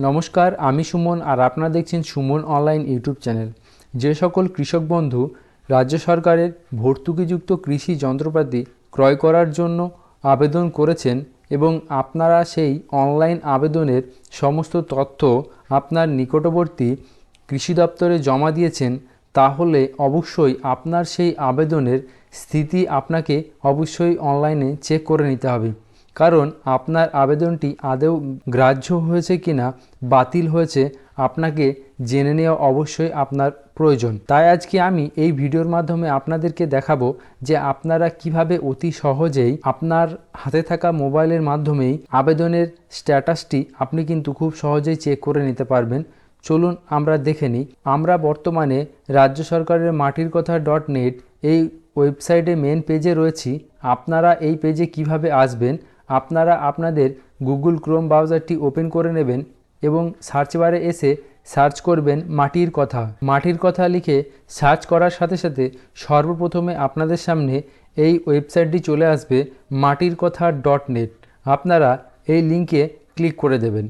নমস্কার, আমি সুমন আর আপনারা দেখছেন সুমন অনলাইন ইউটিউব চ্যানেল। যে সকল কৃষক বন্ধু রাজ্য সরকারের ভর্তুকিযুক্ত কৃষি যন্ত্রপাতি ক্রয় করার জন্য আবেদন করেছেন এবং আপনারা সেই অনলাইন আবেদনের সমস্ত তথ্য আপনার নিকটবর্তী কৃষি দপ্তরে জমা দিয়েছেন, তাহলে অবশ্যই আপনার সেই আবেদনের স্থিতি আপনাকে অবশ্যই অনলাইনে চেক করে নিতে হবে। কারণ আপনার আবেদনটি আদৌ গ্রাহ্য হয়েছে কিনা বাতিল হয়েছে আপনাকে জেনে নেওয়া অবশ্যই আপনার প্রয়োজন। তাই আজকে আমি এই ভিডিওর মাধ্যমে আপনাদেরকে দেখাবো যে আপনারা কিভাবে অতি সহজেই আপনার হাতে থাকা মোবাইলের মাধ্যমেই আবেদনের স্ট্যাটাসটি আপনি কিন্তু খুব সহজেই চেক করে নিতে পারবেন। চলুন আমরা দেখে নিই। আমরা বর্তমানে রাজ্য সরকারের মাটির কথা .net এই ওয়েবসাইটে মেন পেজে রয়েছি। আপনারা এই পেজে কিভাবে আসবেন, আপনারা আপনাদের গুগল ক্রোম ব্রাউজারটি ওপেন করে নেবেন এবং সার্চ বারে এসে সার্চ করবেন মাটির কথা। মাটির কথা লিখে সার্চ করার সাথে সাথে সর্বপ্রথমে আপনাদের সামনে এই ওয়েবসাইটটি চলে আসবে মাটির কথা .net। আপনারা এই লিঙ্কে ক্লিক করে দেবেন।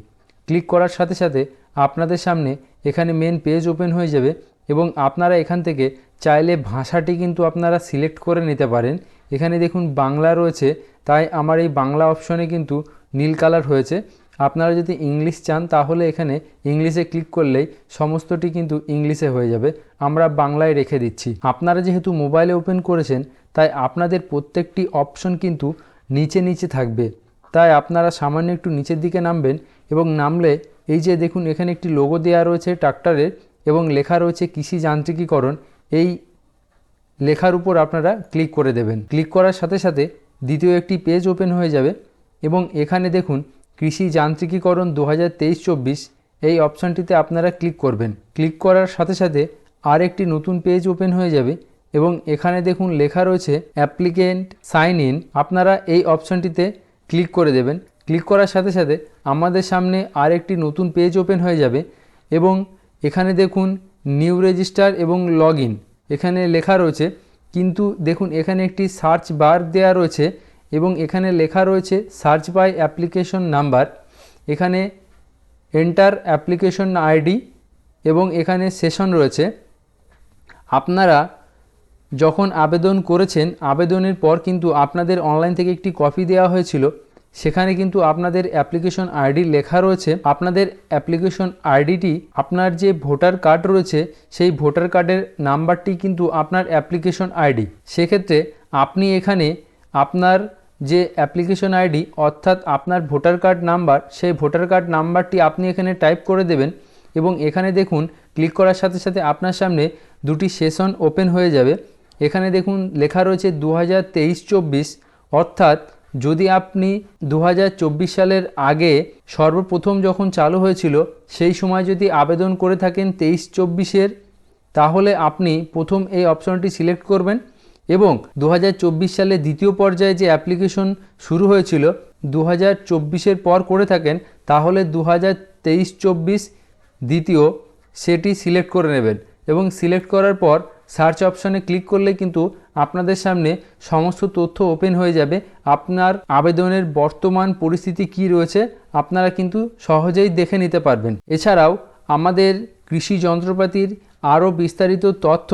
ক্লিক করার সাথে সাথে আপনাদের সামনে এখানে মেন পেজ ওপেন হয়ে যাবে এবং আপনারা এখান থেকে চাইলে ভাষাটি কিন্তু আপনারা সিলেক্ট করে নিতে পারেন। এখানে দেখুন বাংলা রয়েছে, তাই আমার এই বাংলা অপশনে কিন্তু নীল কালার হয়েছে। আপনারা যদি ইংলিশ চান তাহলে এখানে ইংলিশে ক্লিক করলেই সমস্তটি কিন্তু ইংলিশে হয়ে যাবে। আমরা বাংলায় রেখে দিচ্ছি। আপনারা যেহেতু মোবাইলে ওপেন করেছেন তাই আপনাদের প্রত্যেকটি অপশন কিন্তু নিচে নিচে থাকবে, তাই আপনারা সামান্য একটু নিচের দিকে নামবেন এবং নামলে এই যে দেখুন এখানে একটি লোগো দেওয়া রয়েছে ট্রাক্টরের এবং লেখা রয়েছে কৃষি যান্ত্রিকীকরণ। এই লেখার উপর আপনারা ক্লিক করে দেবেন। ক্লিক করার সাথে সাথে দ্বিতীয় একটি পেজ ওপেন হয়ে যাবে এবং এখানে দেখুন কৃষি যান্ত্রিকীকরণ 2023-24 এই অপশানটিতে আপনারা ক্লিক করবেন। ক্লিক করার সাথে সাথে আর একটি নতুন পেজ ওপেন হয়ে যাবে এবং এখানে দেখুন লেখা রয়েছে অ্যাপ্লিকেন্ট সাইন ইন। আপনারা এই অপশানটিতে ক্লিক করে দেবেন। ক্লিক করার সাথে সাথে আমাদের সামনে আর একটি নতুন পেজ ওপেন হয়ে যাবে এবং এখানে দেখুন নিউ রেজিস্টার এবং লগ ইন এখানে লেখা রয়েছে, কিন্তু দেখুন এখানে একটি সার্চ বার দেওয়া রয়েছে এবং এখানে লেখা রয়েছে সার্চ বাই অ্যাপ্লিকেশন নাম্বার। এখানে এন্টার অ্যাপ্লিকেশন আইডি এবং এখানে সেশন রয়েছে। আপনারা যখন আবেদন করেছেন আবেদনের পর কিন্তু আপনাদের অনলাইন থেকে একটি কপি দেওয়া হয়েছিল, সেখানে কিন্তু আপনাদের অ্যাপ্লিকেশন আইডি লেখা রয়েছে। আপনাদের অ্যাপ্লিকেশন আইডিটি আপনার যে ভোটার কার্ড রয়েছে সেই ভোটার কার্ডের নাম্বারটি কিন্তু আপনার অ্যাপ্লিকেশন আইডি। সেক্ষেত্রে আপনি এখানে আপনার যে অ্যাপ্লিকেশন আইডি অর্থাৎ আপনার ভোটার কার্ড নাম্বার, সেই ভোটার কার্ড নাম্বারটি আপনি এখানে টাইপ করে দেবেন এবং এখানে দেখুন ক্লিক করার সাথে সাথে আপনার সামনে দুটি সেশন ওপেন হয়ে যাবে। এখানে দেখুন লেখা রয়েছে 2023-24, অর্থাৎ যদি আপনি 2024 সালের আগে সর্বপ্রথম যখন চালু হয়েছিল সেই সময় যদি আবেদন করে থাকেন 23-24-এর, তাহলে আপনি প্রথম এই অপশনটি সিলেক্ট করবেন এবং 2024 সালে দ্বিতীয় পর্যায়ে যে অ্যাপ্লিকেশন শুরু হয়েছিল 2024-এর পর করে থাকেন তাহলে 2023-24 দ্বিতীয় সেটি সিলেক্ট করে নেবেন এবং সিলেক্ট করার পর সার্চ অপশানে ক্লিক করলে কিন্তু আপনাদের সামনে সমস্ত তথ্য ওপেন হয়ে যাবে। আপনার আবেদনের বর্তমান পরিস্থিতি কি রয়েছে আপনারা কিন্তু সহজেই দেখে নিতে পারবেন। এছাড়াও আমাদের কৃষি যন্ত্রপাতির আরও বিস্তারিত তথ্য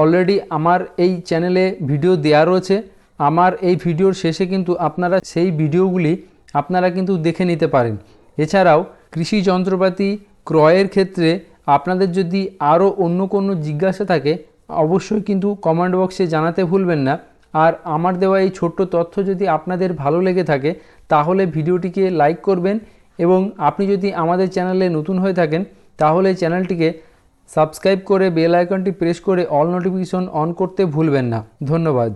অলরেডি আমার এই চ্যানেলে ভিডিও দেওয়া রয়েছে। আমার এই ভিডিওর শেষে কিন্তু আপনারা সেই ভিডিওগুলি আপনারা কিন্তু দেখে নিতে পারেন। এছাড়াও কৃষি যন্ত্রপাতি ক্রয়ের ক্ষেত্রে আপনাদের যদি আরও অন্য কোনো জিজ্ঞাসা থাকে অবশ্যই কিন্তু কমেন্ট বক্সে জানাতে ভুলবেন না। আর আমার দেওয়া এই ছোট্ট তথ্য যদি আপনাদের ভালো লেগে থাকে তাহলে ভিডিওটিকে লাইক করবেন এবং আপনি যদি আমাদের চ্যানেলে নতুন হয়ে থাকেন তাহলে চ্যানেলটিকে সাবস্ক্রাইব করে বেল আইকনটি প্রেস করে অল নোটিফিকেশন অন করতে ভুলবেন না। ধন্যবাদ।